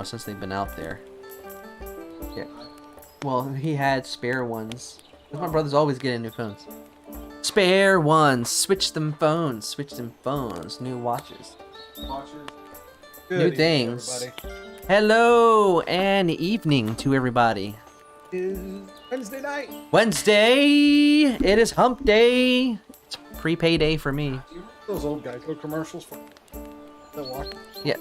since they've been out there. Yeah. Well, he had spare ones. My brother's always getting new phones. Spare ones. Switch them phones. New watches. New things. Hello and evening to everybody. Is Wednesday night. Wednesday. It is hump day. It's prepay day for me. Those old guys, little commercials for the walk. Yeah.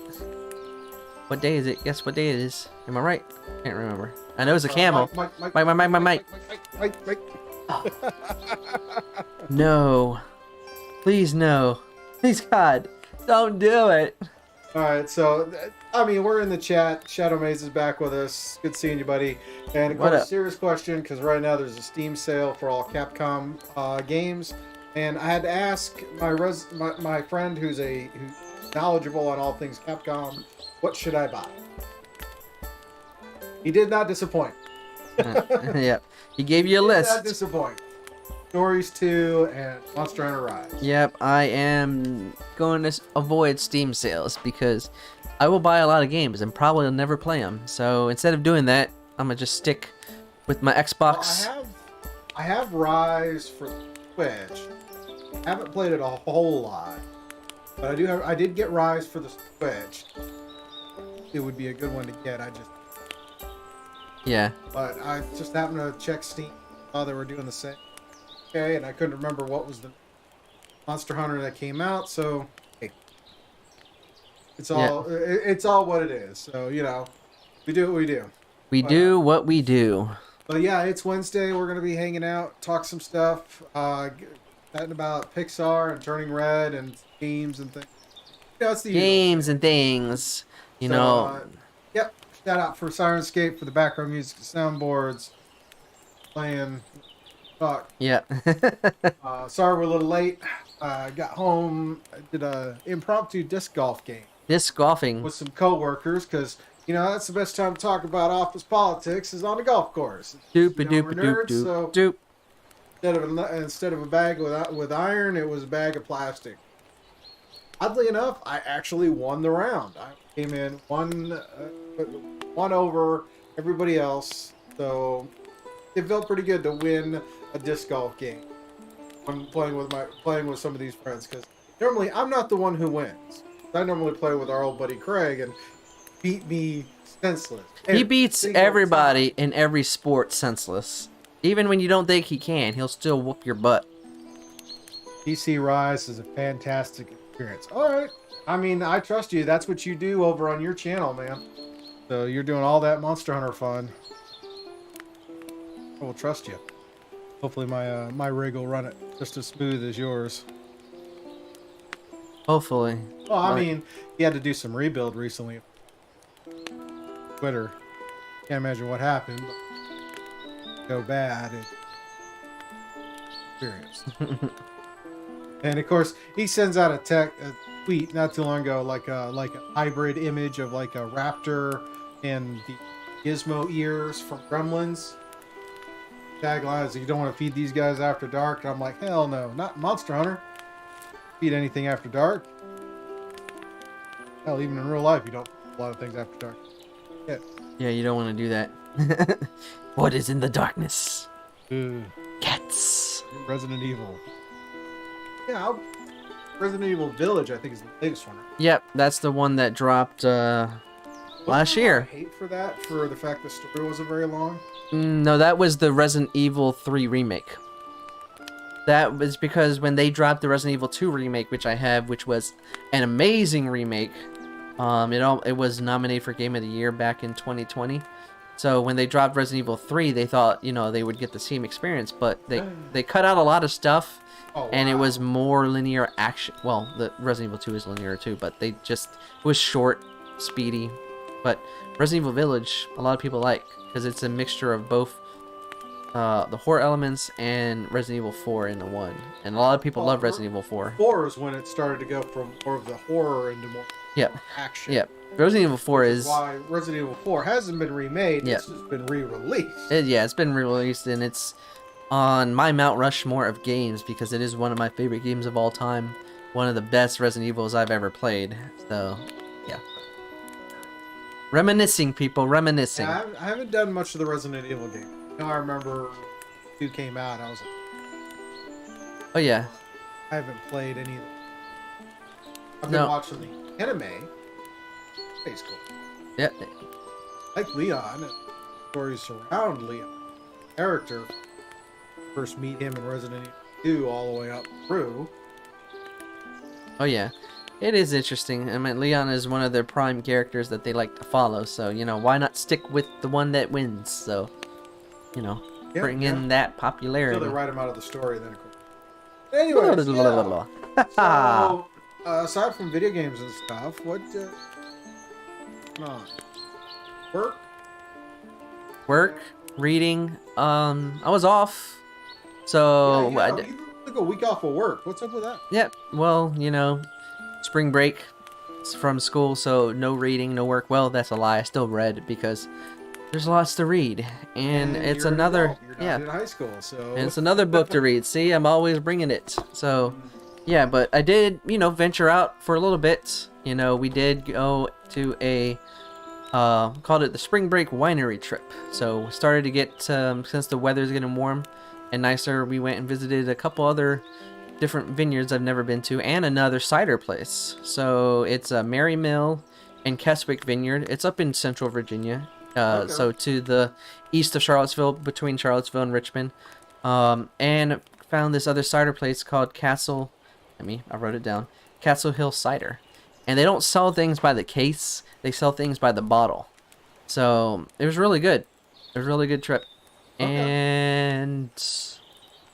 What day is it? Guess what day it is? Am I right? Can't remember. I know it's a camel. Mike. No. Please no. Please God. Don't do it. Alright, so, I mean, we're in the chat. Shadow Maze is back with us. Good seeing you, buddy. And, of course, serious question, because right now there's a Steam sale for all Capcom games. And I had to ask my friend who's knowledgeable on all things Capcom, what should I buy? He did not disappoint. Yep. He gave you a list. Did not disappoint. Stories 2 and Monster Hunter Rise. Yep, I am going to avoid Steam sales because I will buy a lot of games and probably never play them. So instead of doing that, I'm gonna just stick with my Xbox. Well, I have Rise for Switch. I haven't played it a whole lot, but I did get Rise for the Switch. It would be a good one to get. Yeah. But I just happened to check Steam while they were doing the same. Okay, and I couldn't remember what was the Monster Hunter that came out, so hey, it's all what it is. So we do what we do. We do what we do. But yeah, it's Wednesday. We're gonna be hanging out, talk some stuff, chatting about Pixar and Turning Red and games and things. It's the games and things. Yep. Shout out for Sirenscape for the background music, soundboards, playing. Talk. Yeah. Sorry we're a little late. Got home. I did a impromptu disc golf game. Disc golfing. With some coworkers, because that's the best time to talk about office politics is on the golf course. Doop doop doop doop. Instead of a bag with iron, it was a bag of plastic. Oddly enough, I actually won the round. I came in one over everybody else, so it felt pretty good to win a disc golf game. I'm playing with some of these friends because normally I'm not the one who wins. I normally play with our old buddy Craig and beat me senseless. He beats everybody in every sport senseless. Even when you don't think he can, he'll still whoop your butt. PC Rise is a fantastic experience. All right. I mean, I trust you. That's what you do over on your channel, man. So you're doing all that Monster Hunter fun. I will trust you. Hopefully my rig will run it just as smooth as yours. Hopefully. Well, I mean, he had to do some rebuild recently. Twitter. Can't imagine what happened. But go bad. Experience. And of course, he sends out a tweet not too long ago, like a hybrid image of like a raptor and the gizmo ears from Gremlins. Tagline is, you don't want to feed these guys after dark. And I'm like, hell no, not Monster Hunter. Feed anything after dark. Hell, even in real life, you don't feed a lot of things after dark. Yeah, you don't want to do that. What is in the darkness? Ooh. Cats. Resident Evil. Yeah, Resident Evil Village, I think, is the latest one. Yep, that's the one that dropped last year. I hate for that, for the fact the story wasn't very long. No, that was the Resident Evil 3 remake. That was because when they dropped the Resident Evil 2 remake, which I have, which was an amazing remake, it was nominated for Game of the Year back in 2020. So when they dropped Resident Evil 3, they thought, they would get the same experience, but they cut out a lot of stuff, and it was more linear action. Well, the Resident Evil 2 is linear too, but it was short, speedy. But Resident Evil Village, a lot of people like, because it's a mixture of both the horror elements and Resident Evil 4 into one. And a lot of people love Resident Evil 4. 4 is when it started to go from more of the horror into more action. Yep. Resident Evil 4 is why Resident Evil 4 hasn't been remade. It's just been re-released. It's been re-released, and it's on my Mount Rushmore of games because it is one of my favorite games of all time. One of the best Resident Evils I've ever played. So, yeah. Reminiscing, people, reminiscing. Yeah, I haven't done much of the Resident Evil game. I remember 2 came out. I was like, Oh yeah. I haven't played any of them. I've been No. watching the anime. It's cool. Yeah. Like Leon, and stories surround Leon. Character. First meet him in Resident Evil 2 all the way up through. Oh yeah. It is interesting. I mean, Leon is one of their prime characters that they like to follow. So, you know, why not stick with the one that wins? So, you know, bring in that popularity. Until they write him out of the story, then of course. Anyways, so, aside from video games and stuff, what, work? Work, reading. I was off. So, You took a week off of work. What's up with that? yeah, well, you know, spring break from school, so no reading, no work. Well, that's a lie. I still read because there's lots to read, and it's you're an another, adult. You're not in high school, so and it's another book to read. See, I'm always bringing it. So, yeah, but I did, you know, venture out for a little bit. You know, we did go to a called it the spring break winery trip. So we started to get since the weather's getting warm and nicer, we went and visited a couple other different vineyards I've never been to, and another cider place. So it's a Mary Mill and Keswick Vineyard. It's up in Central Virginia, so to the east of Charlottesville, between Charlottesville and Richmond. And found this other cider place called Castle. I wrote it down. Castle Hill Cider, and they don't sell things by the case; they sell things by the bottle. So it was really good. It was a really good trip, and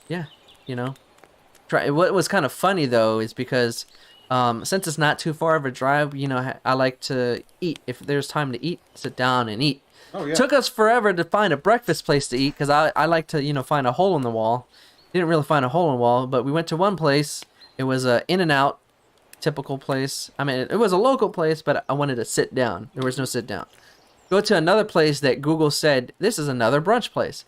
yeah, you know. What was kind of funny though is because since it's not too far of a drive, you know, I like to eat. If there's time to eat, sit down and eat. Oh, yeah. Took us forever to find a breakfast place to eat because I like to, you know, find a hole in the wall. Didn't really find a hole in the wall, but we went to one place. It was a In-N-Out, typical place. I mean, it was a local place, but I wanted to sit down. There was no sit down. Go to another place that Google said, this is another brunch place.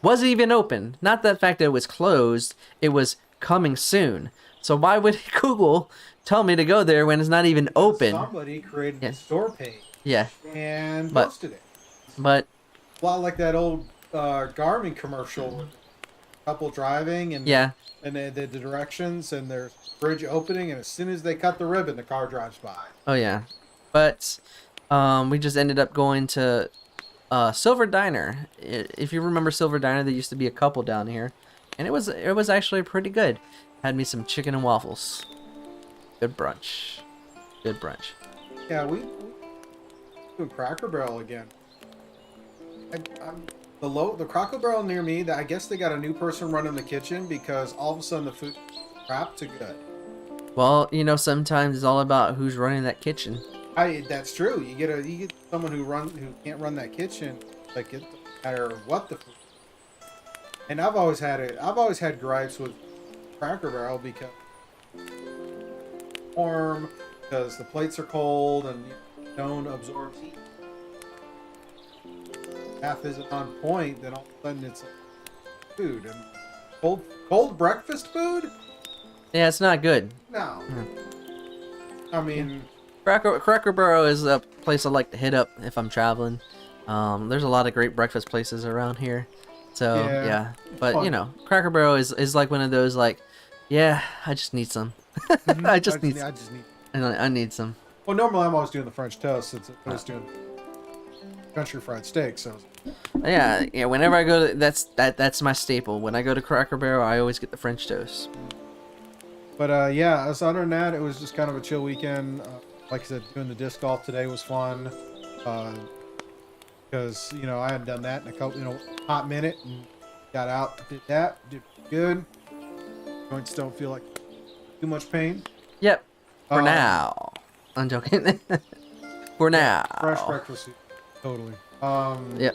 Wasn't even open. Not the fact that it was closed. It was coming soon. So why would Google tell me to go there when it's not even open? Somebody created a store page. Yeah. And posted it. But a lot like that old Garmin commercial with a couple driving and and the directions and there's bridge opening, and as soon as they cut the ribbon, the car drives by. Oh yeah. But we just ended up going to Silver Diner. If you remember Silver Diner, there used to be a couple down here, and it was actually pretty good. Had me some chicken and waffles. Good brunch. Good brunch. Yeah, we doing Cracker Barrel again. The Cracker Barrel near me, I guess they got a new person running the kitchen because all of a sudden the food crap to good. Well, you know, sometimes it's all about who's running that kitchen. That's true. You get someone who can't run that kitchen, like it no matter what the food. And I've always had gripes with Cracker Barrel because warm, because the plates are cold and you don't absorb heat. Half isn't on point, then all of a sudden it's food and cold breakfast food. Yeah, it's not good. No. I mean, Cracker Barrel is a place I like to hit up if I'm traveling. There's a lot of great breakfast places around here. So, yeah. But, you know, Cracker Barrel is like one of those, like, yeah, I just need some. I need some. Well, normally I'm always doing the French toast since I was doing country fried steak, so. Yeah, whenever I go to, that's my staple. When I go to Cracker Barrel, I always get the French toast. But, yeah, other than that, it was just kind of a chill weekend. Like I said, doing the disc golf today was fun. Because, you know, I hadn't done that in a hot minute, and got out, did that, did good. Joints don't feel like too much pain. Yep. For now. I'm joking. For now. Fresh breakfast. Totally. Yep.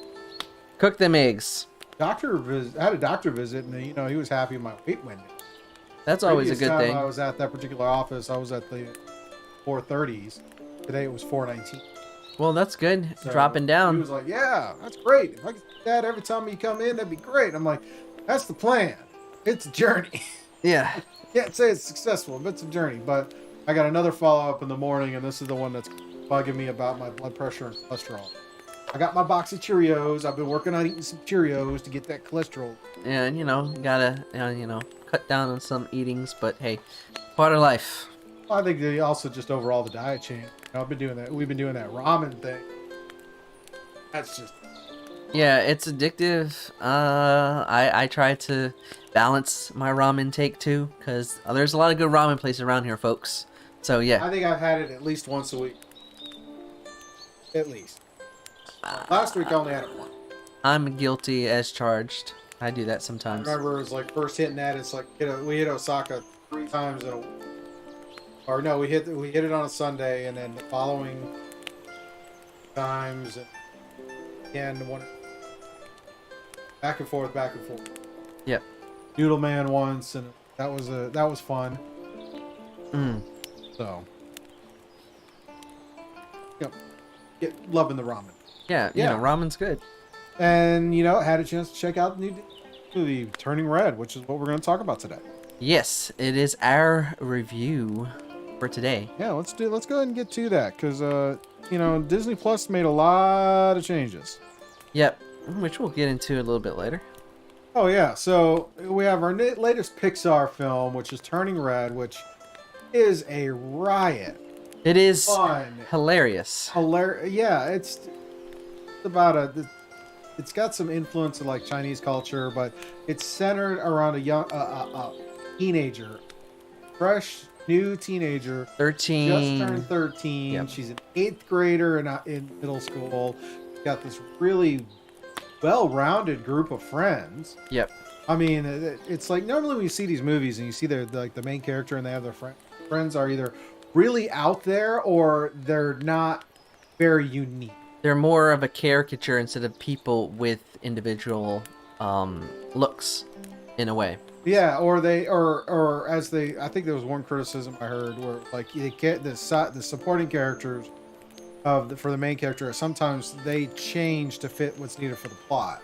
Cook them eggs. I had a doctor visit, and you know he was happy my weight went down. That's always a good thing. I was at that particular office. I was at the 430s. Today it was 419. Well, that's good. So dropping down. He was like, "Yeah, that's great. If I could do that every time you come in, that'd be great." I'm like, "That's the plan. It's a journey." Yeah. Can't say it's successful, but it's a journey. But I got another follow-up in the morning, and this is the one that's bugging me about my blood pressure and cholesterol. I got my box of Cheerios. I've been working on eating some Cheerios to get that cholesterol. And gotta cut down on some eatings, but hey, part of life. I think they also just overall the diet change. I've been doing that. We've been doing that ramen thing. That's just. Yeah, it's addictive. I try to balance my ramen intake too, because there's a lot of good ramen places around here, folks. So yeah. I think I've had it at least once a week. At least. Last week I only had it once. I'm guilty as charged. I do that sometimes. I remember it was like first hitting that. It's like we hit Osaka 3 times in a week. Or no, we hit it on a Sunday, and then the following times, and again one. Back and forth. Yep. Noodle Man once, and that was fun. So, loving the ramen. Yeah, ramen's good. And had a chance to check out the new movie Turning Red, which is what we're going to talk about today. Yes, it is our review for today. Yeah, let's go ahead and get to that, because Disney Plus made a lot of changes. Yep, which we'll get into a little bit later. Oh yeah, so we have our latest Pixar film, which is Turning Red, which is a riot. It is fun, hilarious. Yeah, it's about it's got some influence of like Chinese culture, but it's centered around a young teenager, fresh new teenager, 13, just turned 13. Yep. She's an 8th grader in middle school. Got this really well-rounded group of friends. Yep. I mean, it's like normally when you see these movies and you see the main character and they have their friends are either really out there or they're not very unique. They're more of a caricature instead of people with individual looks, in a way. Yeah, or I think there was one criticism I heard where like the supporting characters for the main character, sometimes they change to fit what's needed for the plot,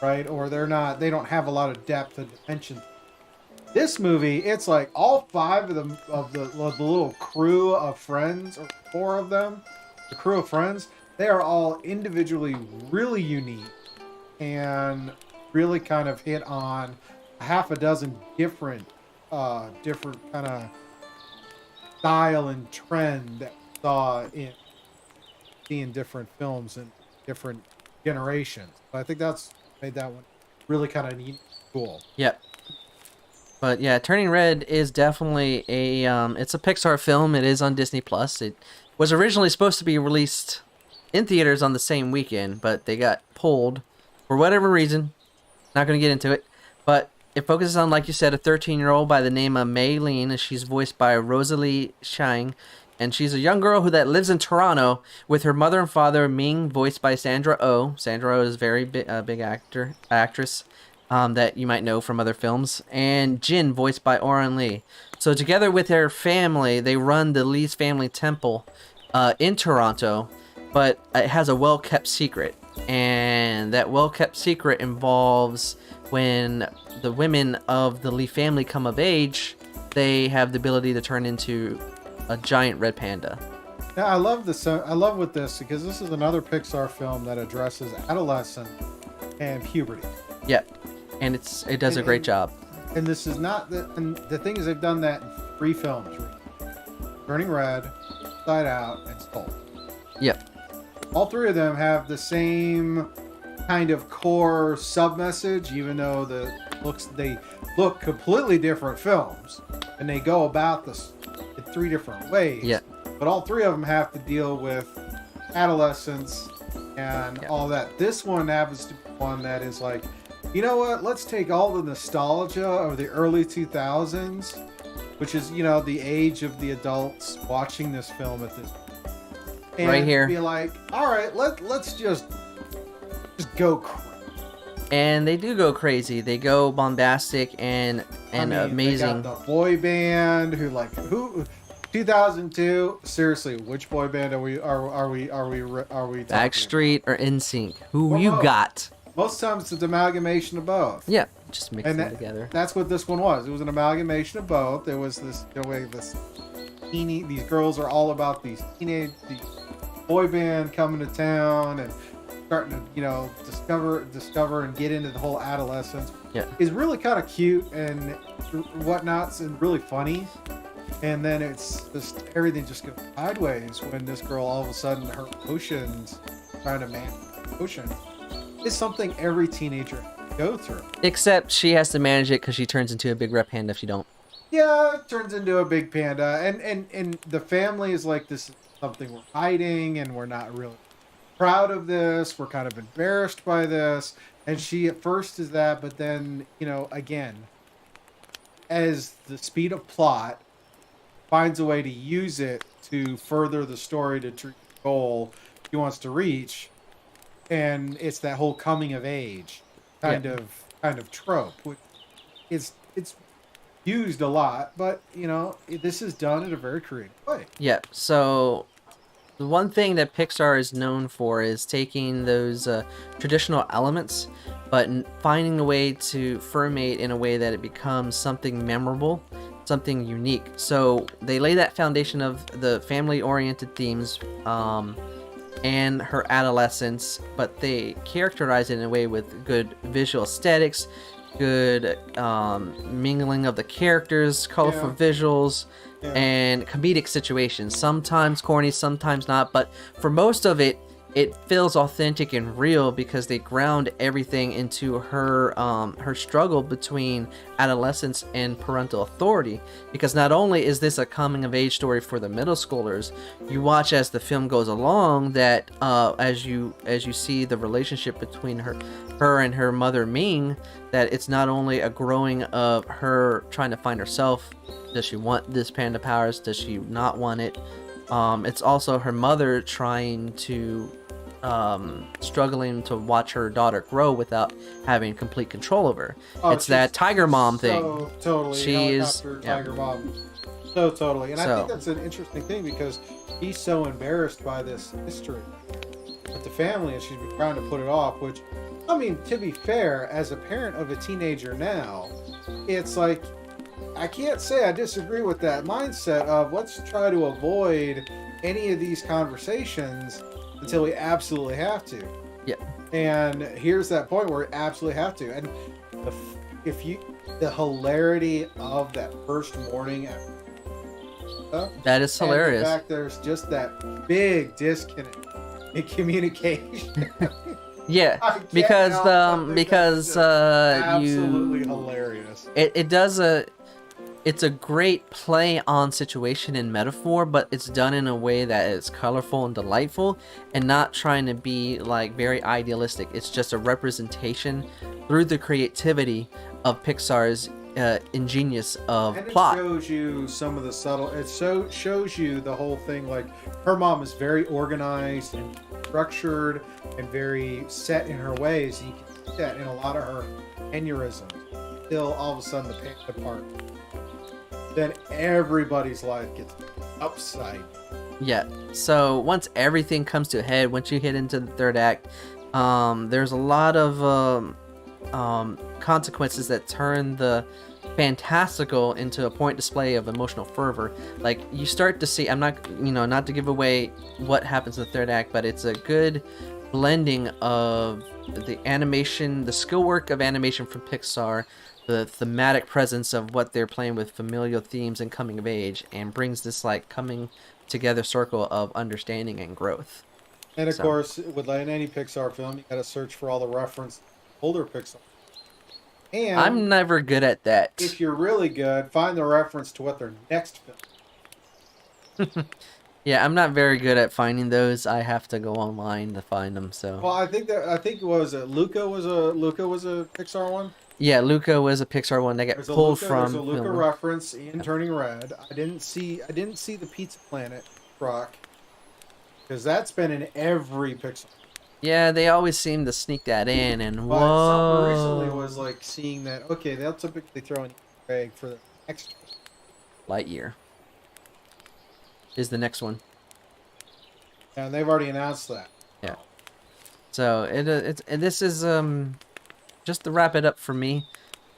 right? Or they don't have a lot of depth and dimension. This movie, it's like all 5 of the little crew of friends, or 4 of them, the crew of friends, they are all individually really unique and really kind of hit on half a dozen different kind of style and trend that we saw in different films and different generations. But I think that's made that one really kind of neat, cool. Yep. But yeah, Turning Red is definitely it's a Pixar film. It is on Disney Plus. It was originally supposed to be released in theaters on the same weekend, but they got pulled for whatever reason. Not going to get into it, but it focuses on, like you said, a 13-year-old by the name of Mei Lin, and she's voiced by Rosalie Chiang, and she's a young girl that lives in Toronto with her mother and father, Ming, voiced by Sandra Oh. Sandra Oh is a very big actress that you might know from other films, and Jin, voiced by Oren Lee. So together with their family, they run the Lee's family temple in Toronto, but it has a well-kept secret, and that well-kept secret involves when the women of the Lee family come of age, they have the ability to turn into a giant red panda. Yeah, I love this. I love with this because this is another Pixar film that addresses adolescence and puberty. Yep, and it does a great job. And this is not and the thing is they've done that in 3 films: Turning Red, Inside Out, and Soul. Yep. All 3 of them have the same kind of core sub-message, even though they look completely different films, and they go about this in 3 different ways. Yeah. But all 3 of them have to deal with adolescence and all that. This one happens to be one that is like, you know what? Let's take all the nostalgia of the early 2000s, which is, the age of the adults watching this film at this and right here. Be like, all right, let's just go crazy. And they do go crazy. They go bombastic and amazing. They got the boy band who 2002. Seriously, which boy band are we Backstreet or NSYNC? Who you got? Most times it's an amalgamation of both. Yeah, just mix them together. That's what this one was. It was an amalgamation of both. There was this these girls are all about these boy band coming to town and starting to, you know, discover and get into the whole adolescence. Yeah. Is really kind of cute and whatnots and really funny. And then it's just everything just goes sideways when this girl all of a sudden her emotions, trying to manage emotion, is something every teenager go through. Except she has to manage it because she turns into a big red panda if she don't. Yeah, it turns into a big panda, and the family is like, this is something we're hiding, and we're not really proud of this. We're kind of embarrassed by this, and she at first is that, but then, you know, again, as the speed of plot finds a way to use it to further the story to the goal he wants to reach, and it's that whole coming of age kind of trope, which it's used a lot, but you know, this is done in a very creative way. Yeah, so the one thing that Pixar is known for is taking those traditional elements, but finding a way to fermate in a way that it becomes something memorable, something unique. So they lay that foundation of the family-oriented themes and her adolescence, but they characterize it in a way with good visual aesthetics, good mingling of the characters, colorful visuals, and comedic situations. Sometimes corny, sometimes not, but for most of it, it feels authentic and real because they ground everything into her her struggle between adolescence and parental authority. Because not only is this a coming of age story for the middle schoolers, you watch as the film goes along that as you see the relationship between her and her mother Ming, that it's not only a growing of her trying to find herself. Does she want this panda powers? Does she not want it? It's also her mother trying to struggling to watch her daughter grow without having complete control over her. It's that tiger mom thing. Totally. She is tiger mom. So totally. And I think that's an interesting thing because she's so embarrassed by this history with the family and she's been trying to put it off, which, I mean, to be fair, as a parent of a teenager now, it's like, I can't say I disagree with that mindset of let's try to avoid any of these conversations until we absolutely have to. Yeah. And here's that point where we absolutely have to. And the hilarity of that first morning after that is hilarious. In fact, there's just that big disconnect in communication. Yeah, because absolutely hilarious. It's a great play on situation and metaphor, but it's done in a way that is colorful and delightful and not trying to be like very idealistic. It's just a representation through the creativity of Pixar's ingenious of and plot. It shows you some of the subtle. It shows you the whole thing. Like her mom is very organized and structured and very set in her ways. You can see that in a lot of her mannerisms. Till all of a sudden the panda part. Then everybody's life gets upside. Yeah. So once everything comes to a head, once you hit into the third act, there's a lot of consequences that turn the fantastical into a point display of emotional fervor. Like you start to see, I'm not to give away what happens in the third act, but it's a good blending of the animation, the skill work of animation from Pixar, the thematic presence of what they're playing with familial themes and coming of age, and brings this like coming together circle of understanding and growth. And of course, with any Pixar film, you gotta search for all the reference older Pixar. And I'm never good at that. If you're really good, find the reference to what their next film. Yeah, I'm not very good at finding those. I have to go online to find them. So. Well, I think Luca was a Pixar one. Yeah, Luca was a Pixar one that got pulled from. There's a Luca reference in Turning Red. I didn't see the Pizza Planet truck because that's been in every Pixar. Yeah, they always seem to sneak that in, and but whoa. Something recently was like seeing that. Okay, they'll typically throw an Easter egg for the next Lightyear is the next one. And they've already announced that. Yeah. So this is just to wrap it up for me.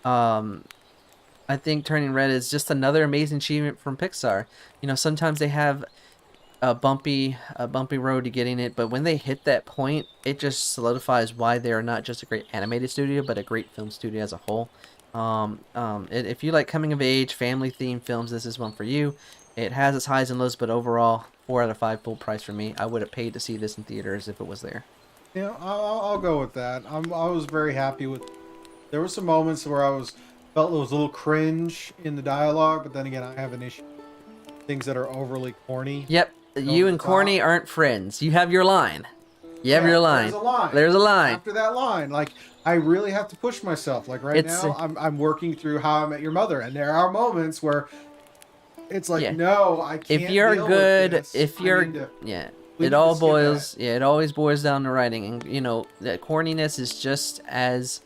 I think Turning Red is just another amazing achievement from Pixar. You know, sometimes they have a bumpy road to getting it, but when they hit that point, it just solidifies why they are not just a great animated studio, but a great film studio as a whole. If you like coming of age, family themed films, this is one for you. It has its highs and lows, but overall, 4 out of 5 full price for me. I would have paid to see this in theaters if it was there. Yeah, I'll go with that. I was very happy with. There were some moments where felt it was a little cringe in the dialogue, but then again, I have an issue. Things that are overly corny. Yep, you and corny aren't friends. You have your line. You have your line. There's a line. There's a line. After that line, like I really have to push myself. Like now, I'm working through How I Met Your Mother, and there are moments where it's like, no, I can't. If you're deal good, with this. It all boils. Yeah, it always boils down to writing, and that corniness is just as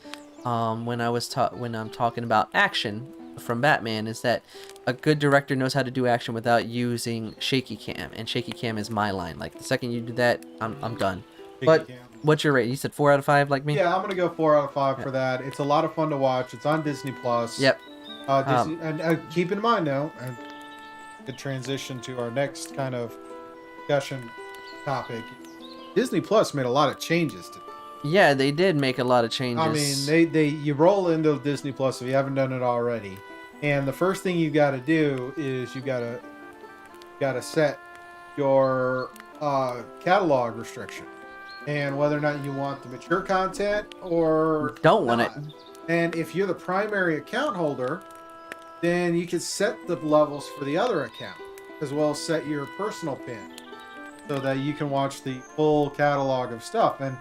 when I'm talking about action from Batman, is that a good director knows how to do action without using shaky cam, and shaky cam is my line. Like the second you do that, I'm done. But what's your rate? You said 4 out of 5, like me? Yeah, I'm gonna go 4 out of 5 for that. It's a lot of fun to watch. It's on Disney Plus. Yep. Disney, and keep in mind now, and the transition to our next kind of discussion topic. Disney Plus made a lot of changes to. Yeah, they did make a lot of changes. I mean, you roll into Disney Plus if you haven't done it already, and the first thing you got to do is you got to set your catalog restriction, and whether or not you want the mature content or don't want it. And if you're the primary account holder, then you can set the levels for the other account as well as set your personal pin so that you can watch the full catalog of stuff. And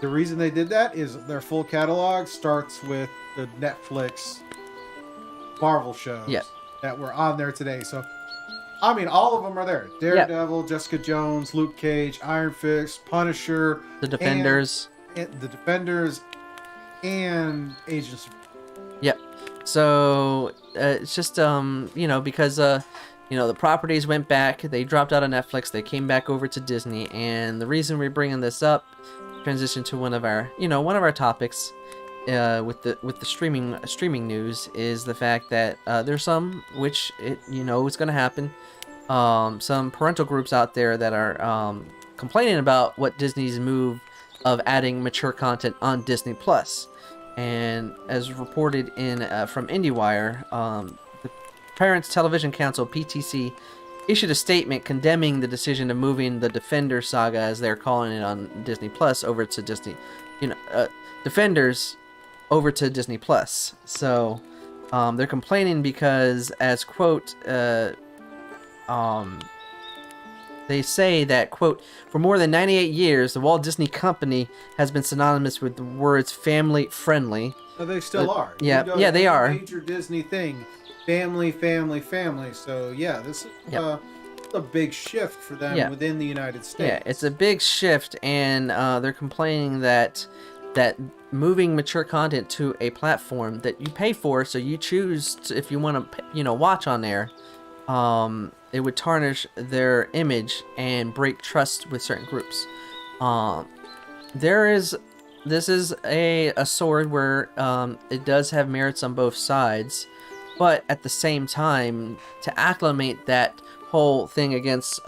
the reason they did that is their full catalog starts with the Netflix Marvel shows that were on there today. So, I mean, all of them are there. Daredevil, Jessica Jones, Luke Cage, Iron Fist, Punisher, the Defenders, and Agents. Yep. So it's just because the properties went back, they dropped out of Netflix, they came back over to Disney, and the reason we're bringing this up, transition to one of our topics with the streaming news, is the fact that there's some, which it's going to happen, some parental groups out there that are complaining about what Disney's move of adding mature content on Disney Plus. And as reported from IndieWire, the Parents Television Council (PTC) issued a statement condemning the decision of moving the Defender saga, as they're calling it on Disney Plus, over to Disney. Defenders over to Disney Plus. So they're complaining because, as quote, they say that, quote, for more than 98 years, the Walt Disney Company has been synonymous with the words family friendly. No, they still are. Yeah, they are. Major Disney thing. Family, family, family. So, yeah, this is a big shift for them within the United States. Yeah, it's a big shift, and they're complaining that moving mature content to a platform that you pay for, so you choose if you want to, watch on there, it would tarnish their image and break trust with certain groups. This is a sword where it does have merits on both sides, but at the same time, to acclimate that whole thing against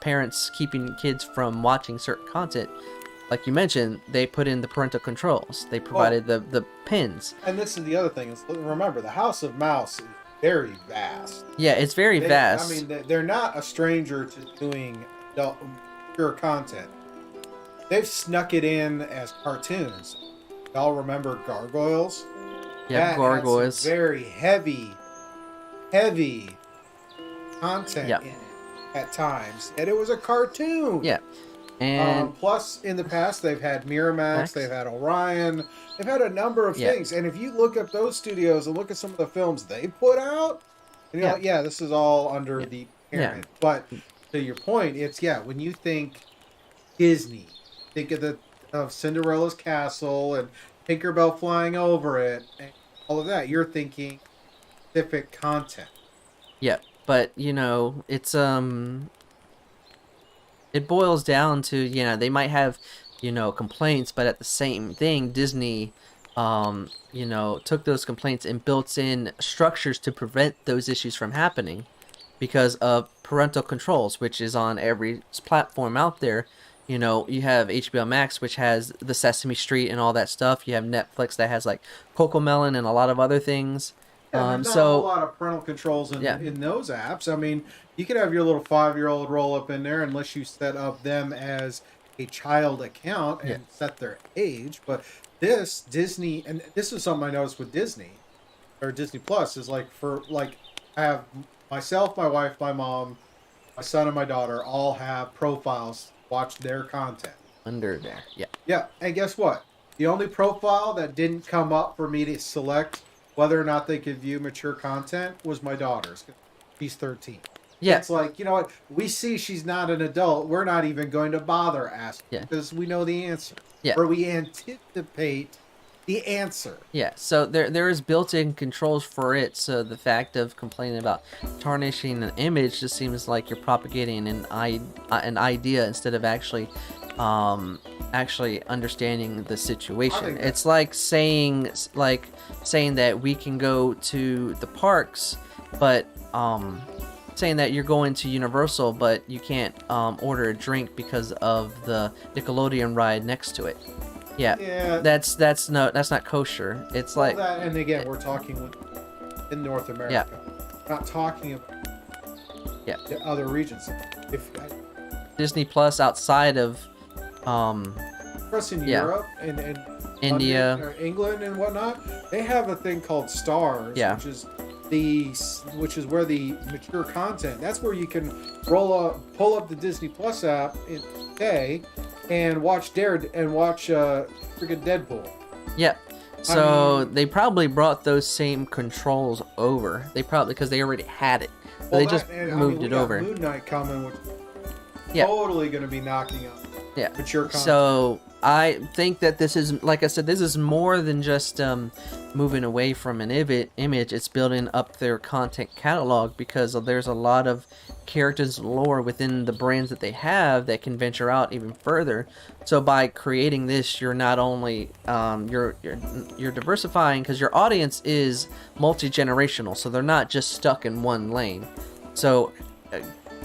parents keeping kids from watching certain content, like you mentioned, they put in the parental controls. They provided the pins. And this is the other thing. Remember, the House of Mouse is very vast. Yeah, it's very vast. I mean, they're not a stranger to doing pure content. They've snuck it in as cartoons. Y'all remember Gargoyles? Yeah, Gargoyles. Very heavy content in it at times, and it was a cartoon. Yeah. And plus, in the past, they've had Miramax, they've had Orion, they've had a number of things. And if you look up those studios and look at some of the films they put out, and you're like, this is all under the parent. Yeah. But to your point, it's when you think Disney, think of Cinderella's castle and Tinkerbell flying over it, and all of that. You're thinking specific content. Yeah, but it's it boils down to, they might have, complaints, but at the same thing, Disney, took those complaints and built in structures to prevent those issues from happening. because of parental controls, which is on every platform out there. You know, you have HBO Max, which has the Sesame Street and all that stuff. You have Netflix that has like Cocomelon and a lot of other things. Yeah, there's not a whole So lot of parental controls yeah, in those apps. I mean, you could have your little 5-year-old roll up in there unless you set up them as a child account and yeah, set their age. But this Disney, and this is something I noticed with Disney or Disney Plus, is like for like I have myself, my wife, my mom, my son, and my daughter all have profiles to watch their content. under there. Yeah, Yeah, and guess what? The only profile that didn't come up for me to select whether or not they could view mature content was my daughter's. She's 13. yeah, It's like, you know what? We see she's not an adult. We're not even going to bother asking yeah, because we know the answer. yeah. Or we anticipate the answer. Yeah, so there is built-in controls for it. So the fact of complaining about tarnishing an image just seems like you're propagating an idea instead of actually understanding the situation. It's like saying that we can go to the parks, but saying that you're going to Universal, but you can't order a drink because of the Nickelodeon ride next to it. Yeah, that's not kosher. It's like that, and again, we're talking in North America. Yeah. We're not talking about the other regions. If Disney Plus outside of us in Europe and India, London, or England and whatnot, they have a thing called Stars, which is where the mature content. That's where you can pull up the Disney Plus app in UK and watch freaking Deadpool. yeah. So they probably brought those same controls over. They probably because they already had it. So they just moved it over. Moon Knight coming, which Yeah. totally going to be knocking up mature content. So I think that this is, like I said, this is more than just moving away from an image. It's building up their content catalog because there's a lot of characters and lore within the brands that they have that can venture out even further. So by creating this, you're not only you're diversifying because your audience is multi-generational, so they're not just stuck in one lane. So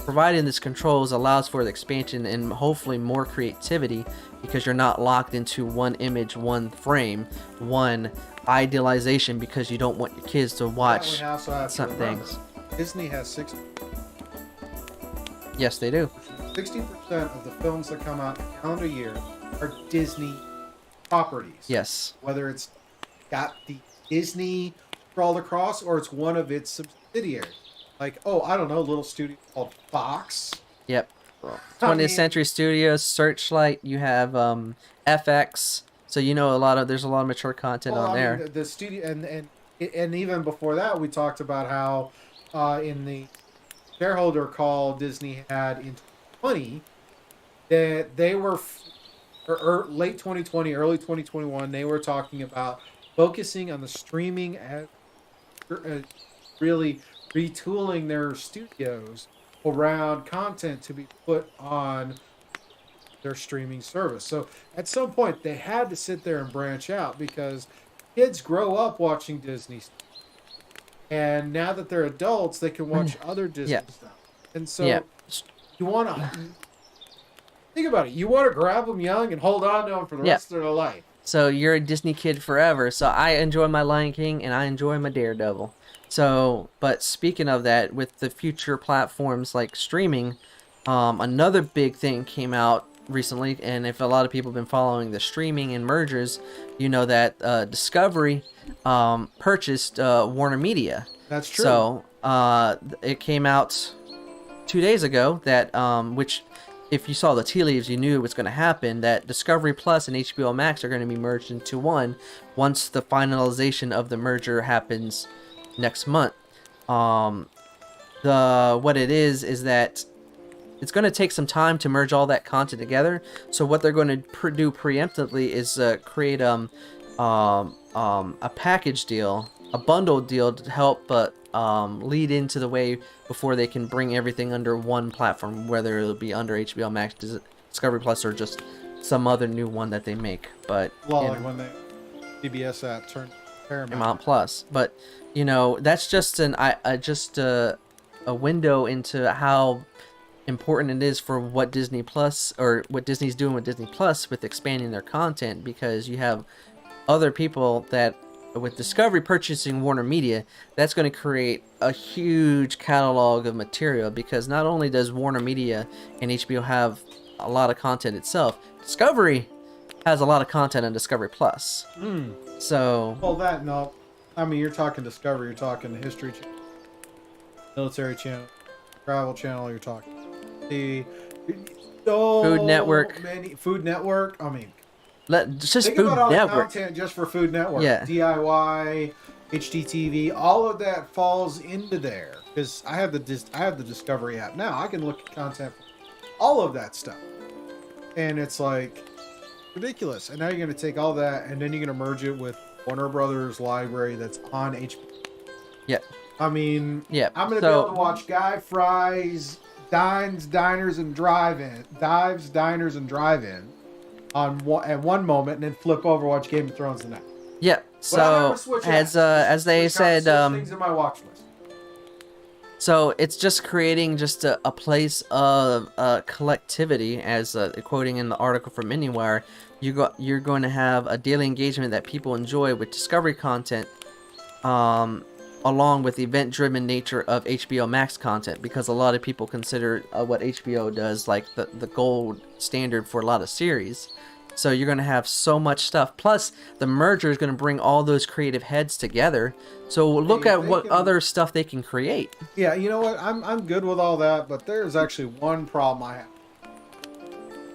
providing this controls allows for the expansion and hopefully more creativity because you're not locked into one image, one frame, one idealization because you don't want your kids to watch some things. Disney has 60. Yes, they do. 60% of the films that come out in a calendar year are Disney properties. Yes. Whether it's got the Disney crawled across or it's one of its subsidiaries. Like, I don't know, a little studio called Fox. Yep. 20th Century Studios, Searchlight. You have FX. So you know there's a lot of mature content on there. Mean, the studio and even before that, we talked about how in the shareholder call Disney had in 2020 that they were late 2020, early 2021. They were talking about focusing on the streaming as really retooling their studios around content to be put on their streaming service. So at some point they had to sit there and branch out because kids grow up watching Disney stuff. And now that they're adults, they can watch other Disney stuff. And so you want to think about it. You want to grab them young and hold on to them for the rest of their life. So you're a Disney kid forever. So I enjoy my Lion King and I enjoy my Daredevil. So, but speaking of that, with the future platforms like streaming, another big thing came out recently, and if a lot of people have been following the streaming and mergers, you know that Discovery purchased Warner Media. That's true. So it came out 2 days ago that, which if you saw the tea leaves, you knew it was going to happen, that Discovery Plus and HBO Max are going to be merged into one once the finalization of the merger happens next month. What it is that it's going to take some time to merge all that content together. So what they're going to do preemptively is create a package deal, a bundle deal to help lead into the way before they can bring everything under one platform, whether it'll be under HBO Max, Discovery Plus, or just some other new one that they make. But like when they CBS app turned Paramount Plus. But that's just a window into how important it is for what Disney Plus or what Disney's doing with Disney Plus with expanding their content, because you have other people that with Discovery purchasing Warner Media, that's going to create a huge catalog of material, because not only does Warner Media and HBO have a lot of content itself, Discovery has a lot of content on Discovery Plus. So, well, that no, I mean, you're talking Discovery, you're talking the History Channel, Military Channel, Travel Channel, you're talking the Food Network. many Food Network. I mean, just think Food about all the Network. content just for Food Network. Yeah. DIY, HDTV, all of that falls into there, because I have the Discovery app now. I can look at content for all of that stuff, and it's like ridiculous. And now you're going to take all that, and then you're going to merge it with Warner Brothers library that's on HBO. Yeah. I mean, Yeah. I'm going to be able to watch Guy Fry's Diners and Drive-In at one moment, and then flip over, watch Game of Thrones the next. Yeah. So as they said, things in my watch list. so it's just creating just a place of collectivity, as quoting in the article from Anywhere. You're going to have a daily engagement that people enjoy with Discovery content, along with the event-driven nature of HBO Max content, because a lot of people consider what HBO does like the gold standard for a lot of series. So you're going to have so much stuff. Plus, the merger is going to bring all those creative heads together. So look at what other stuff they can create. Yeah, you know what? I'm good with all that, but there's actually one problem I have.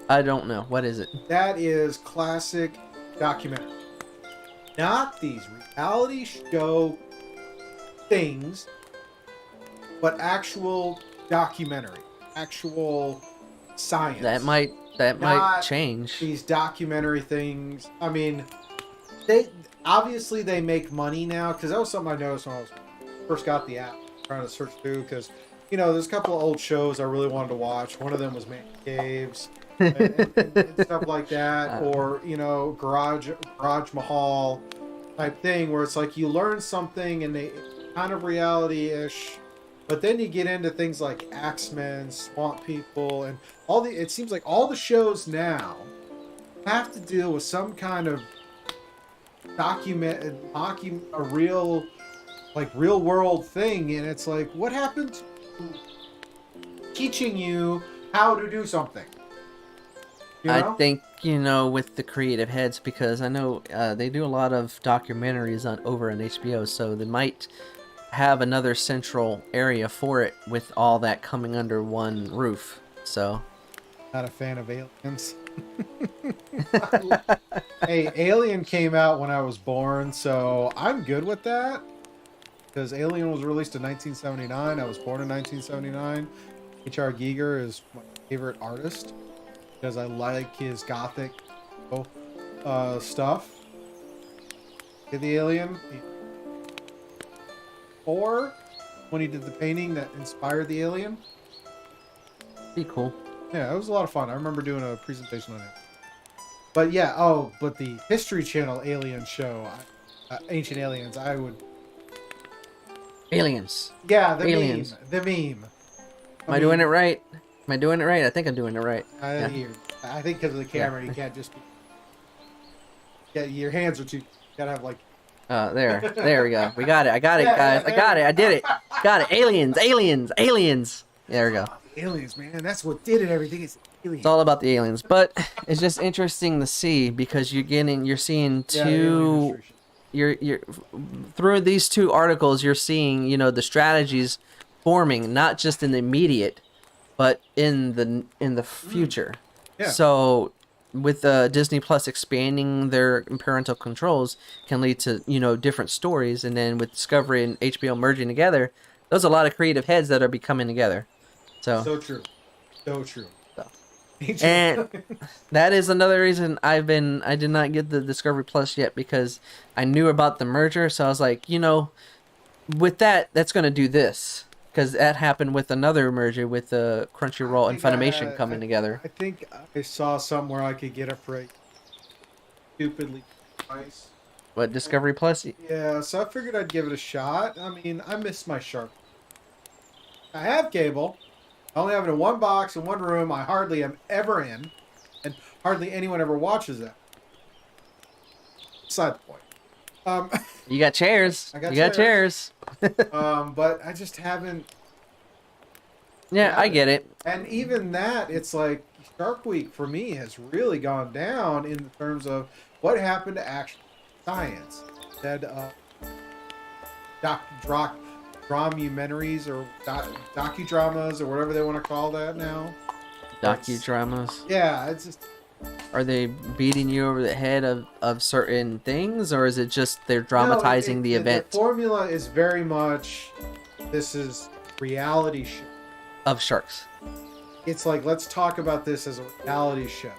I don't know. What is it? That is classic documentary. Not these reality show things, but actual documentary, actual science. That might change. These documentary things. I mean, they obviously they make money now, because that was something I noticed when I first got the app, trying to search through, because there's a couple of old shows I really wanted to watch. One of them was Man Caves and stuff like that, or Garage Mahal type thing, where it's like you learn something and they kind of reality-ish, but then you get into things like Axemen, Swamp People, and it seems like all the shows now have to deal with some kind of a real world thing, and it's like, what happened to teaching you how to do something? I think, with the creative heads, because I know they do a lot of documentaries over on HBO, so they might have another central area for it with all that coming under one roof. So, not a fan of Aliens. Hey, Alien came out when I was born, so I'm good with that, because Alien was released in 1979. I was born in 1979. H.R. Giger is my favorite artist, because I like his gothic stuff. Did the Alien? Or when he did the painting that inspired the Alien. be cool. Yeah, it was a lot of fun. I remember doing a presentation on it. But yeah, but the History Channel Alien show, Ancient Aliens, I would... Aliens. Yeah, the Aliens. meme. The meme. Am I doing it right? Am I doing it right? I think I'm doing it right. I think because of the camera, you can't just be... Yeah, your hands are too... You gotta have like... There we go. We got it. I got it, guys. I got it. I did it. Got it. Aliens. There we go. Aliens, man. That's what did it. Everything is aliens. It's all about the aliens, but it's just interesting to see, because you're seeing two, you're through these two articles, you're seeing the strategies forming, not just in the immediate, but in the future. Yeah. So with Disney Plus expanding their parental controls can lead to different stories, and then with Discovery and HBO merging together, there's a lot of creative heads that are becoming together. So true. So true. And that is another reason I did not get the Discovery Plus yet, because I knew about the merger. So I was like, with that's going to do this, because that happened with another merger with Crunchyroll and Funimation coming together. I think I saw somewhere I could get it for a stupidly price. What, Discovery Plus? Yeah, so I figured I'd give it a shot. I mean, I miss my Shark. I have cable. I only have it in one box in one room. I hardly am ever in, and hardly anyone ever watches it. Beside the point. You got chairs. I got you got chairs. But I just haven't. Yeah, I get it. And even that, it's like Shark Week for me has really gone down in terms of what happened to actual science. Instead of documentaries or docudramas or whatever they want to call that now. Docudramas. Yeah, it's just. Are they beating you over the head of certain things, or is it just they're dramatizing the event? The formula is very much, this is reality show. Of sharks. It's like, let's talk about this as a reality show.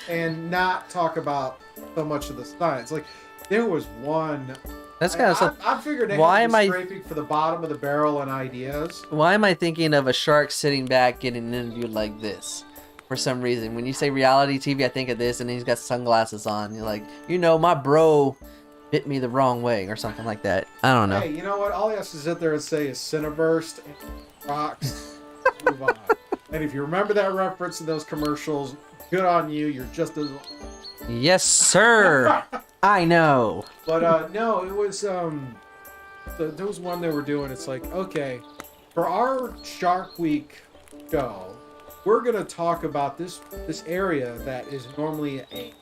And not talk about so much of the science. Like, there was one... That's kind of stuff. I figured they why had am to be I scraping for the bottom of the barrel and ideas. Why am I thinking of a shark sitting back getting interviewed like this? For some reason, when you say reality TV, I think of this, and he's got sunglasses on. You're like, my bro bit me the wrong way, or something like that. I don't know. Hey, you know what? All he has to sit there and say is Cineburst and rocks. Move on. And if you remember that reference in those commercials, good on you. You're just as. Yes, sir. I know. But no, it was there was one they were doing. It's like, okay, for our Shark Week show, we're going to talk about this area that is normally a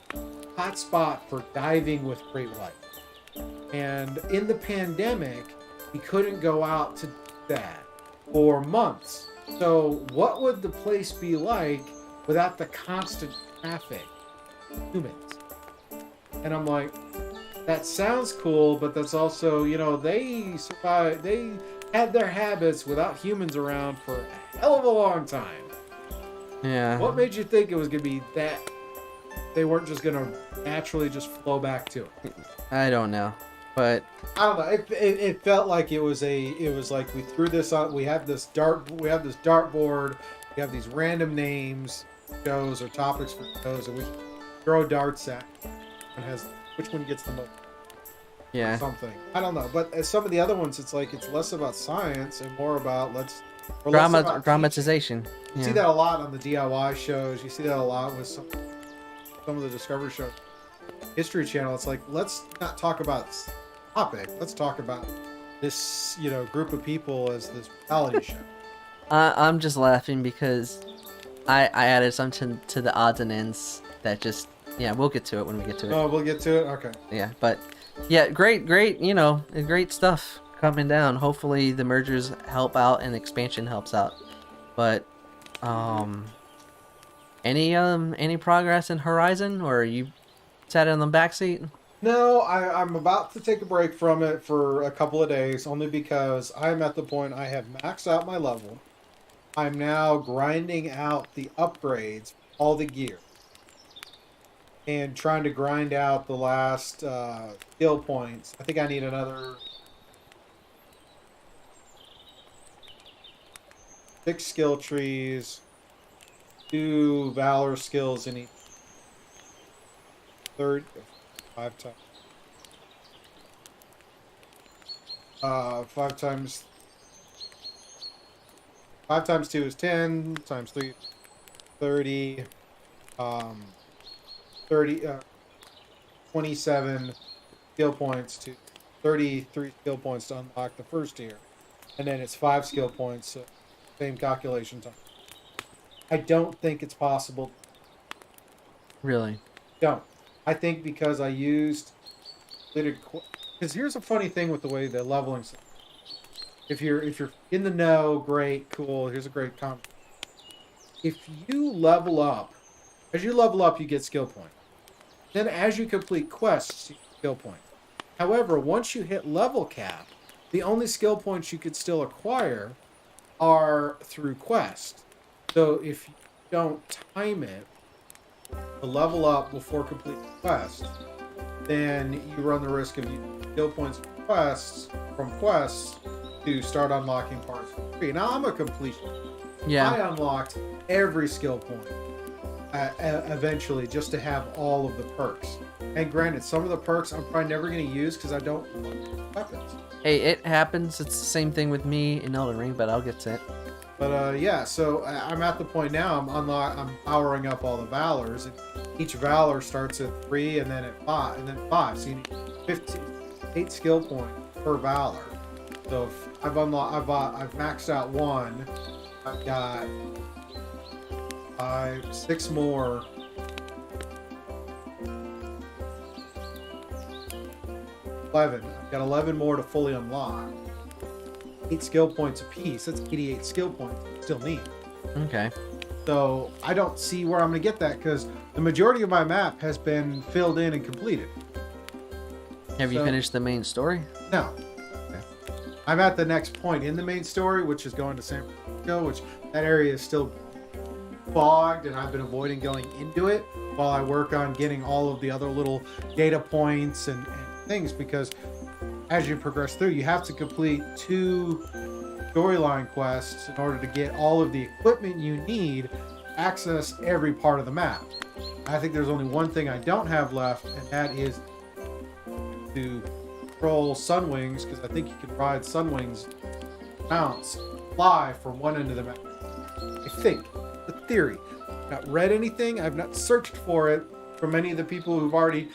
hot spot for diving with great white. And in the pandemic, we couldn't go out to do that for months. So what would the place be like without the constant traffic? Humans. And I'm like, that sounds cool, but that's also, they survived. They had their habits without humans around for a hell of a long time. Yeah. What made you think it was going to be that they weren't just going to naturally just flow back to it? I don't know, but I don't know. It felt like it was like we threw this on. We have this dartboard. We have these random names, shows or topics for shows, and we throw darts at and has which one gets the most. Yeah. Something. I don't know, but as some of the other ones, it's like it's less about science and more about dramatization. You see that a lot on the DIY shows. You see that a lot with some of the Discovery shows. History Channel, it's like, let's not talk about this topic. Let's talk about this, group of people as this reality show. I'm just laughing because I added something to the odds and ends that just, we'll get to it when we get to it. Oh, we'll get to it? Okay. Yeah, but, great, great stuff coming down. Hopefully the mergers help out and expansion helps out. But, any progress in Horizon, or are you sat in the backseat? No, I'm about to take a break from it for a couple of days, only because I'm at the point I have maxed out my level. I'm now grinding out the upgrades, all the gear, and trying to grind out the last skill points. I think I need another 6 skill trees, 2 valor skills in each. 5 times. 5 times 2 is 10, times 3 is 30, 27 skill points to 33 skill points to unlock the first tier. And then it's 5 skill points, so same calculation time. I don't think it's possible. Really? Don't. I think because I used... Because here's a funny thing with the way the leveling... If you're in the know, great, cool, here's a great comment. If you level up, as you level up, you get skill points. Then as you complete quests, you get skill points. However, once you hit level cap, the only skill points you could still acquire are through quest. So if you don't time it to level up before completing the quest, then you run the risk of using skill points from quests to start unlocking parts for free. Now I'm a completion. Yeah. I unlocked every skill point eventually just to have all of the perks. And granted, some of the perks I'm probably never going to use because I don't want weapons. Hey, it happens. It's the same thing with me in Elden Ring, but I'll get to it. But yeah, so I'm at the point now. I'm powering up all the valors, and each valor starts at 3, and then at 5, and then 5. So you need 8 skill points per valor. So if I've maxed out 1. I've got 6 more. 11. I've got 11 more to fully unlock. 8 skill points apiece. That's 88 skill points I still need. Okay. So I don't see where I'm going to get that because the majority of my map has been filled in and completed. Have you finished the main story? No. Okay. I'm at the next point in the main story, which is going to San Francisco, which that area is still fogged, and I've been avoiding going into it while I work on getting all of the other little data points and things, because as you progress through, you have to complete 2 storyline quests in order to get all of the equipment you need to access every part of the map. I think there's only one thing I don't have left, and that is to control Sunwings, because I think you can ride Sunwings mounts, fly from one end of the map. I think. The theory. I've not read anything. I've not searched for it from many of the people who've already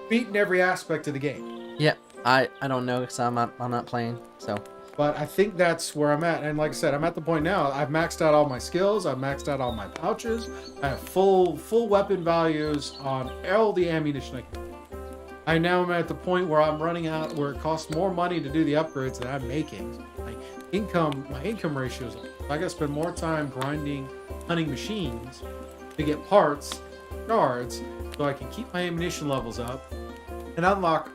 beaten every aspect of the game. Yep. I don't know because I'm not playing. So. But I think that's where I'm at. And like I said, I'm at the point now. I've maxed out all my skills. I've maxed out all my pouches. I have full weapon values on all the ammunition I can. I now am at the point where I'm running out, where it costs more money to do the upgrades that I'm making. My income ratios. I got to spend more time grinding, hunting machines to get parts, shards, so I can keep my ammunition levels up and unlock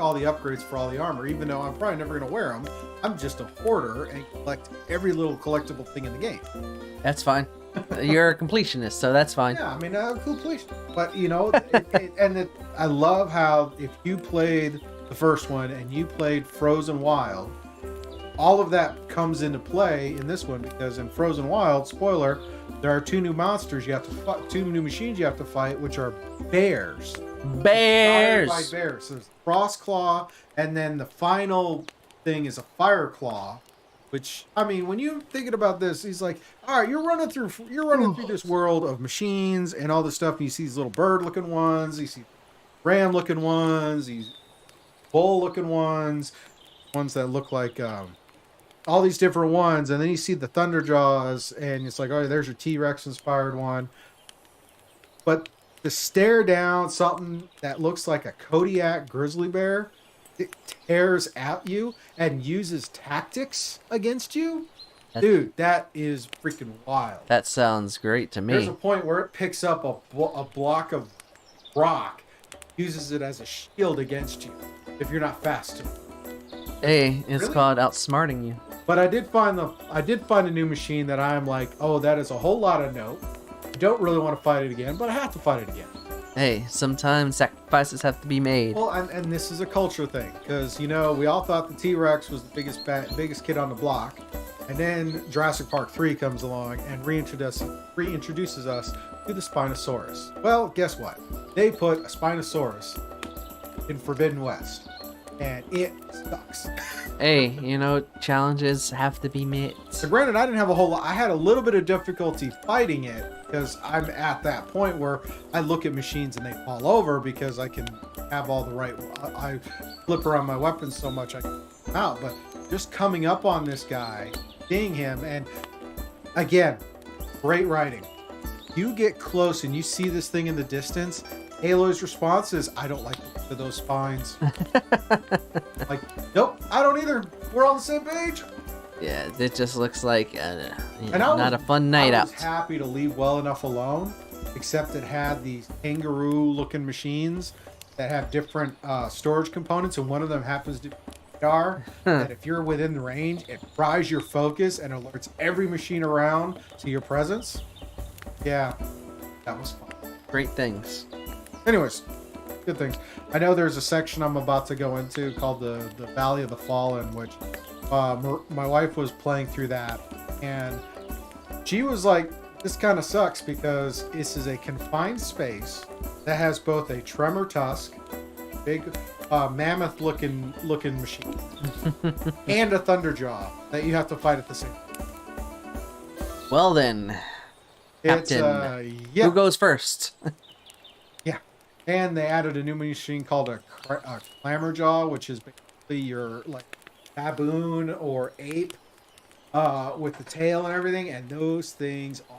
all the upgrades for all the armor. Even though I'm probably never going to wear them, I'm just a hoarder and collect every little collectible thing in the game. That's fine. You're a completionist, so that's fine. Yeah, I mean, completion. But you know, I love how if you played the first one and you played Frozen Wild, all of that comes into play in this one, because in Frozen Wild, spoiler, there are 2 new monsters you have to fight, 2 new machines you have to fight, which are bears. Bears. By bears. So there's Frostclaw, and then the final thing is a Fireclaw. Which, I mean, when you're thinking about this, he's like, all right, you're running through this world of machines and all this stuff, and you see these little bird-looking ones, you see ram-looking ones, these bull-looking ones that look like all these different ones, and then you see the Thunderjaws, and it's like, oh, there's your T-Rex inspired one. But to stare down something that looks like a Kodiak grizzly bear, it tears at you and uses tactics against you. Dude, that is freaking wild. That sounds great to me. There's a point where it picks up a block of rock, uses it as a shield against you if you're not fast enough. Hey, it's called outsmarting you. But I did find a new machine that I'm like, oh, that is a whole lot of note. I don't really want to fight it again, but I have to fight it again. Hey, sometimes sacrifices have to be made. Well, and this is a culture thing, because, you know, we all thought the T-Rex was the biggest kid on the block, and then Jurassic Park 3 comes along and reintroduces us to the Spinosaurus. Well, guess what? They put a Spinosaurus in Forbidden West, and it sucks. Hey, you know, challenges have to be met. So granted, I didn't have a whole lot. I had a little bit of difficulty fighting it, because I'm at that point where I look at machines and they fall over, because I can have all the right... I flip around my weapons so much I can come out. But just coming up on this guy, seeing him, and again, great writing. You get close and you see this thing in the distance, Aloy's response is, I don't like those spines. Like, nope, I don't either. We're on the same page. Yeah, it just looks like not a fun night out. I was happy to leave well enough alone, except it had these kangaroo-looking machines that have different storage components, and one of them happens to be radar, that if you're within the range, it fries your focus and alerts every machine around to your presence. Yeah, that was fun. Great things. Anyways, good things. I know there's a section I'm about to go into called the Valley of the Fallen, which my wife was playing through that, and she was like, this kind of sucks because this is a confined space that has both a tremor tusk, big mammoth looking machine, and a thunderjaw that you have to fight at the same time. Well then, It's Captain, yeah, who goes first? yeah. And they added a new machine called a clamorjaw, which is basically your like baboon or ape with the tail and everything, and those things are,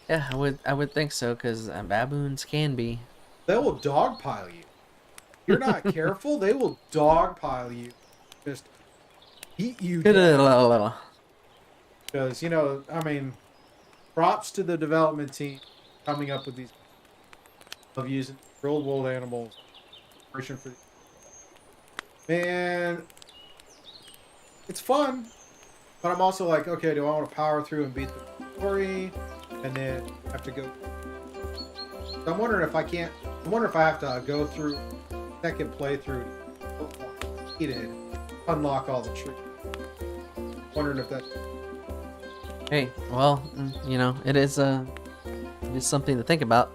Yeah, I would think so, because baboons can be. they will dogpile you. If you're not careful, they will dogpile you. Just eat you down. Because, you know, I mean, props to the development team coming up with these of using real world animals. For man, it's fun, but I'm also like, okay, do I want to power through and beat the story, and then have to go? I'm wondering if I can't. I wonder if I have to go through second playthrough, unlock all the trees. Wondering if that. Hey, well, you know, it is something to think about.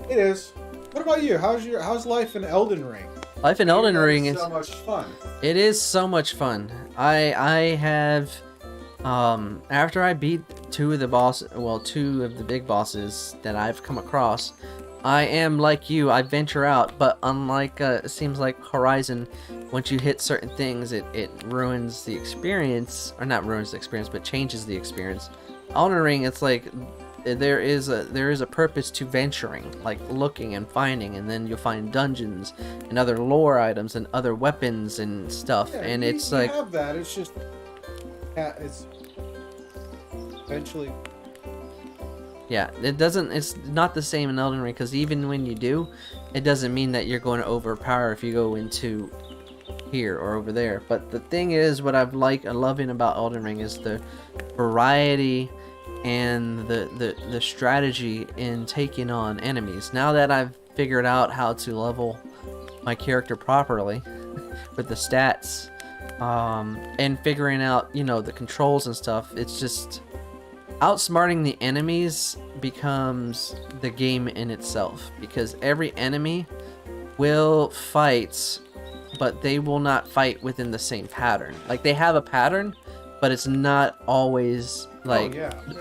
It is. What about you? How's life in Elden Ring? Life in Elden Ring is so much fun. It is so much fun. I have after I beat two of the big bosses that I've come across, I am like you, I venture out, but unlike it seems like Horizon, once you hit certain things, it ruins the experience, or not ruins the experience, but changes the experience. Elden Ring, it's like there is a purpose to venturing, like looking and finding, and then you'll find dungeons and other lore items and other weapons and stuff, Yeah, and it's you like have that. It's just it's eventually. yeah, it's not the same in Elden Ring, because even when you do, it doesn't mean that you're going to overpower if you go into here or over there. But the thing is, what I'm loving about Elden Ring is the variety and the strategy in taking on enemies. Now that I've figured out how to level my character properly with the stats, and figuring out, you know, the controls and stuff, it's just outsmarting the enemies becomes the game in itself, because every enemy will fight, but they will not fight within the same pattern. Like, they have a pattern, but it's not always like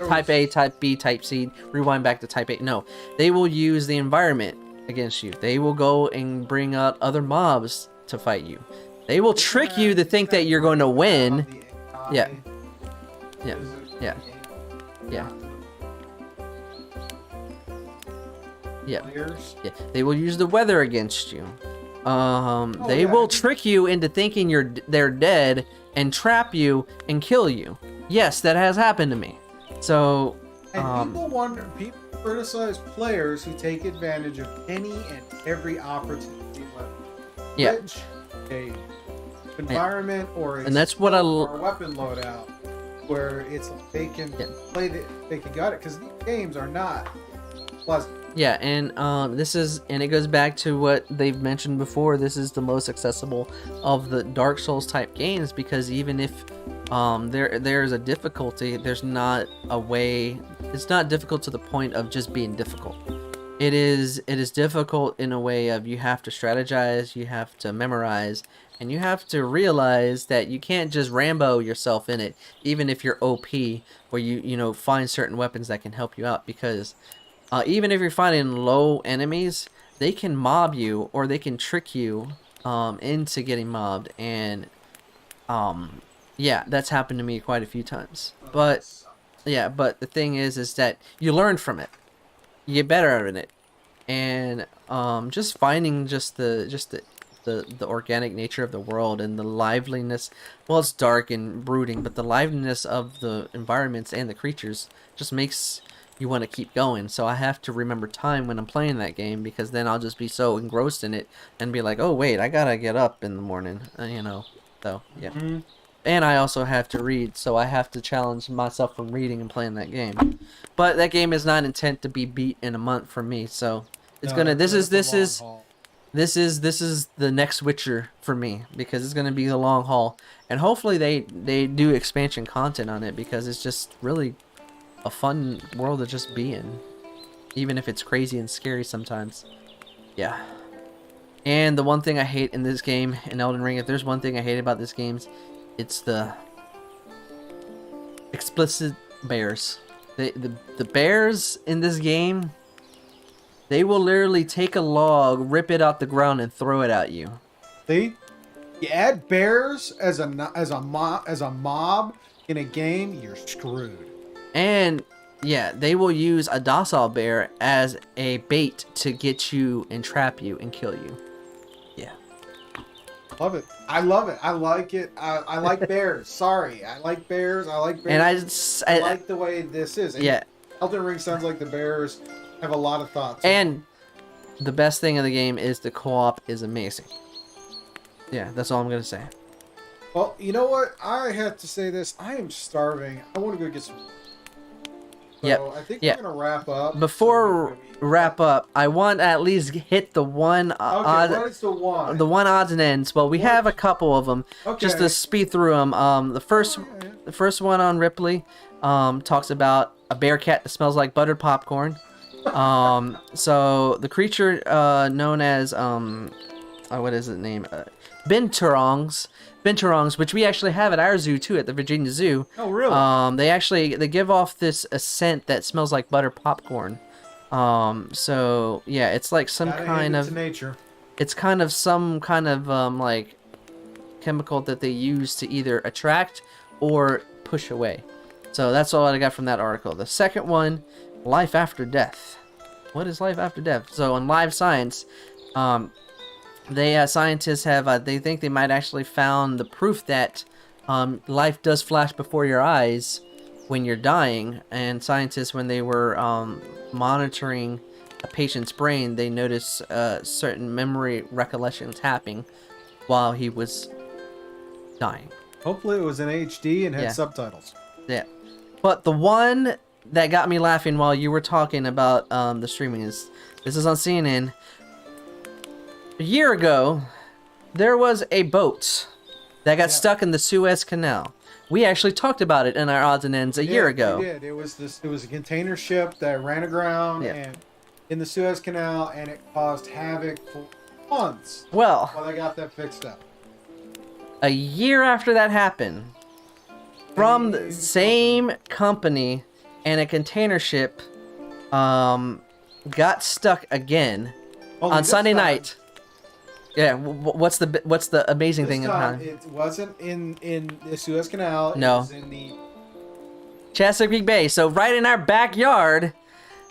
type A, type B, type C, rewind back to type A. No, they will use the environment against you. They will go and bring out other mobs to fight you. They will trick you to think that you're going to win. Yeah. Yeah. Yeah. Yeah. Yeah. Yeah. They will use the weather against you. They will trick you into thinking they're dead and trap you and kill you. Yes, that has happened to me. So, and people criticize players who take advantage of any and every opportunity left. Yeah. A environment or and that's what or a weapon loadout where it's like they can play they can gut it, because these games are not pleasant. Yeah, and it goes back to what they've mentioned before. This is the most accessible of the Dark Souls type games, because even if there's a difficulty, there's not a way. It's not difficult to the point of just being difficult. It is difficult in a way of you have to strategize, you have to memorize, and you have to realize that you can't just Rambo yourself in it, even if you're OP, or you know, find certain weapons that can help you out, because even if you're fighting low enemies, they can mob you, or they can trick you into getting mobbed, and yeah, that's happened to me quite a few times. But yeah, but the thing is that you learn from it, you get better at it, and just finding the organic nature of the world and the liveliness. Well, it's dark and brooding, but the liveliness of the environments and the creatures just makes you want to keep going. So I have to remember time when I'm playing that game, because then I'll just be so engrossed in it and be like, oh wait, I gotta get up in the morning, you know. So yeah. Mm-hmm. And I also have to read, so I have to challenge myself from reading and playing that game. But that game is not intent to be beat in a month for me, so it's this is the next Witcher for me, because it's gonna be the long haul, and hopefully they do expansion content on it, because it's just really a fun world to just be in. even if it's crazy and scary sometimes. Yeah. And the one thing I hate in this game, in Elden Ring, if there's one thing I hate about this game, it's the explicit bears. The bears in this game, they will literally take a log, rip it out the ground, and throw it at you. See, you add bears as a mob in a game, you're screwed. And yeah, they will use a docile bear as a bait to get you and trap you and kill you. Yeah. Love it. I love it. I like it. I like bears. Sorry. I like bears. I like bears. And I like the way this is. And yeah. Elden Ring sounds like the bears have a lot of thoughts. And the best thing in the game is the co-op is amazing. Yeah, that's all I'm going to say. Well, you know what? I have to say this. I am starving. I want to go get some. So Yep. I think we're going to wrap up. Before wrap up, I want to at least hit the one what is the one? the one odds and ends. Well, we have a couple of them. Okay. Just to speed through them. The first one on Ripley talks about a bear cat that smells like buttered popcorn. So the creature known as what is its name? Binturongs, which we actually have at our zoo too, at the Virginia Zoo. Oh, really? They give off this scent that smells like butter popcorn. So yeah, it's like some kind of nature. It's kind of some kind of like chemical that they use to either attract or push away. So that's all I got from that article. The second one, life after death. What is life after death? So in Live Science, scientists have they think they might actually found the proof that life does flash before your eyes when you're dying. And scientists, when they were monitoring a patient's brain, they noticed certain memory recollections happening while he was dying. Hopefully it was in HD and had subtitles. Yeah. But the one that got me laughing while you were talking about the streaming is, this is on CNN. A year ago, there was a boat that got stuck in the Suez Canal. We actually talked about it in our odds and ends a year ago. We did. It was a container ship that ran aground and in the Suez Canal, and it caused havoc for months. Well, while they got that fixed up. A year after that happened, from the same company, and a container ship got stuck again on Sunday night. Yeah, what's the amazing thing about it? It wasn't in the Suez Canal. No. It was in the Chesapeake Bay. So right in our backyard,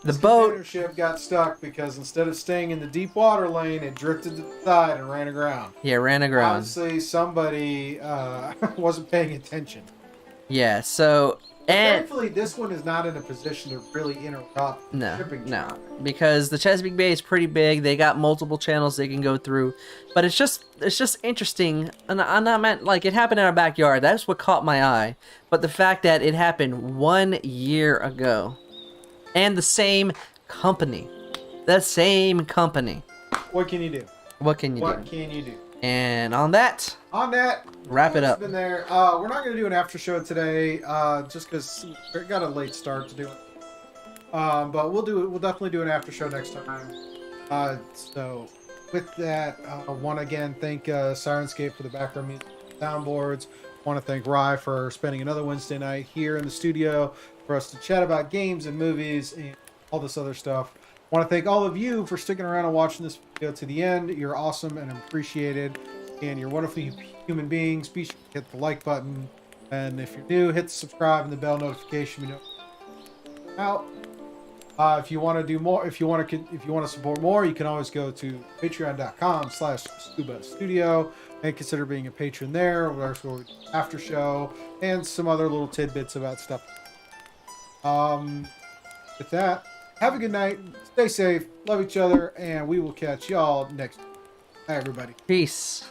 the container ship got stuck because instead of staying in the deep water lane, it drifted to the side and ran aground. Yeah, ran aground. Obviously, somebody wasn't paying attention. Yeah. So. And thankfully, this one is not in a position to really interrupt shipping traffic. Because the Chesapeake Bay is pretty big. They got multiple channels they can go through, but it's just interesting. And I meant like it happened in our backyard. That's what caught my eye. But the fact that it happened 1 year ago, and the same company, What can you do? What can you do? And on that, wrap it up. Been there. We're not going to do an after show today, just because we got a late start to do it. But we'll definitely do an after show next time. So with that, I want to again thank Sirenscape for the background music, soundboards. I want to thank Ry for spending another Wednesday night here in the studio for us to chat about games and movies and all this other stuff. I want to thank all of you for sticking around and watching this video to the end. You're awesome and appreciated, and you're wonderful human beings. Be sure to hit the like button, and if you're new, hit the subscribe and the bell notification. We know out. If you want to do more, if you want to support more, you can always go to patreon.com/Scuba Studio and consider being a patron there. Where we do after show and some other little tidbits about stuff. With that, have a good night. Stay safe. Love each other, and we will catch y'all next time. Bye, everybody. Peace.